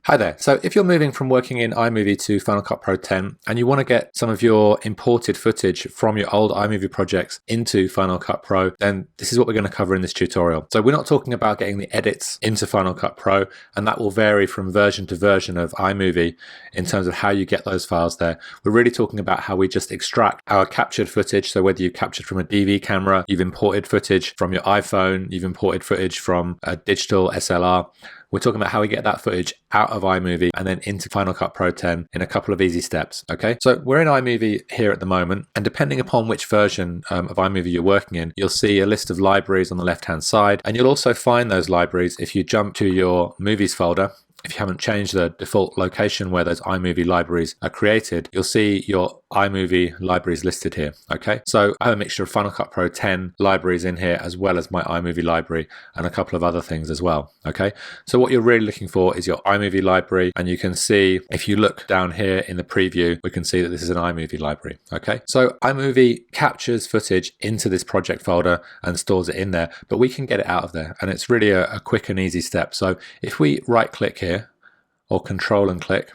Hi there. So if you're moving from working in iMovie to Final Cut Pro 10 and you want to get some of your imported footage from your old iMovie projects into Final Cut Pro, then this is what we're going to cover in this tutorial. So we're not talking about getting the edits into Final Cut Pro, and that will vary from version to version of iMovie in terms of how you get those files there. We're really talking about how we just extract our captured footage. So whether you captured from a DV camera, you've imported footage from your iPhone, you've imported footage from a digital SLR, we're talking about how we get that footage out of iMovie and then into Final Cut Pro 10 in a couple of easy steps. Okay, so we're in iMovie here at the moment, and depending upon which version of iMovie you're working in, you'll see a list of libraries on the left hand side, and you'll also find those libraries if you jump to your movies folder. If you haven't changed the default location where those iMovie libraries are created, you'll see your iMovie libraries listed here. Okay, so I have a mixture of Final Cut Pro 10 libraries in here, as well as my iMovie library and a couple of other things as well. Okay, so what you're really looking for is your iMovie library, and you can see if you look down here in the preview, we can see that this is an iMovie library. Okay, so iMovie captures footage into this project folder and stores it in there, but we can get it out of there, and it's really a quick and easy step. So if we right click here or control and click,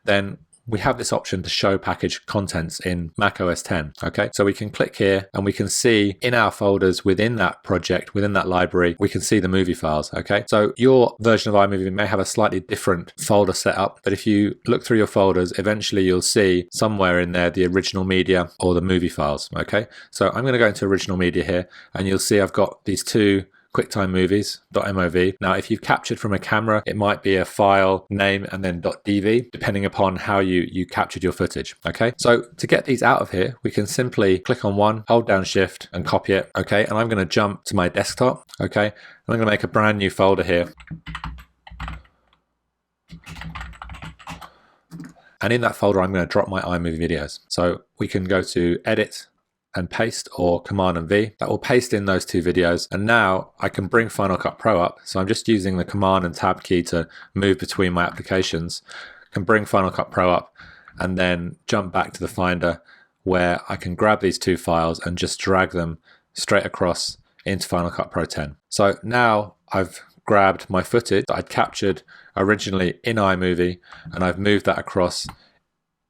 then we have this option to show package contents in Mac OS X. Okay, so we can click here and we can see in our folders within that project, within that library, we can see the movie files. Okay, so your version of iMovie may have a slightly different folder setup, but if you look through your folders, eventually you'll see somewhere in there the original media or the movie files. Okay, so I'm going to go into original media here, and you'll see I've got these two QuickTime movies.mov. Now, if you've captured from a camera, it might be a file name and then .dv, depending upon how you captured your footage. Okay, so to get these out of here, we can simply click on one, hold down shift and copy it. Okay, and I'm going to jump to my desktop. Okay, and I'm going to make a brand new folder here. And in that folder, I'm going to drop my iMovie videos. So we can go to edit and paste, or Command and V. That will paste in those two videos. And now I can bring Final Cut Pro up. So I'm just using the Command and Tab key to move between my applications. I can bring Final Cut Pro up and then jump back to the Finder, where I can grab these two files and just drag them straight across into Final Cut Pro 10. So now I've grabbed my footage that I'd captured originally in iMovie, and I've moved that across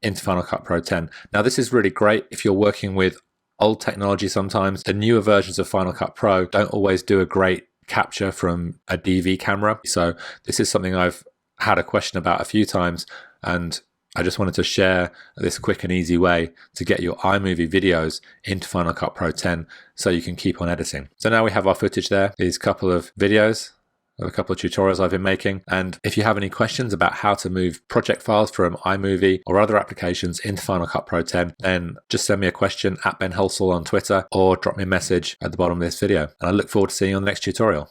into Final Cut Pro 10. Now this is really great if you're working with old technology. Sometimes the newer versions of Final Cut Pro don't always do a great capture from a DV camera. So this is something I've had a question about a few times, and I just wanted to share this quick and easy way to get your iMovie videos into Final Cut Pro 10 so you can keep on editing. So now we have our footage there, these couple of videos, a couple of tutorials I've been making. And if you have any questions about how to move project files from iMovie or other applications into Final Cut Pro 10, then just send me a question at Ben Hulsall on Twitter, or drop me a message at the bottom of this video. And I look forward to seeing you on the next tutorial.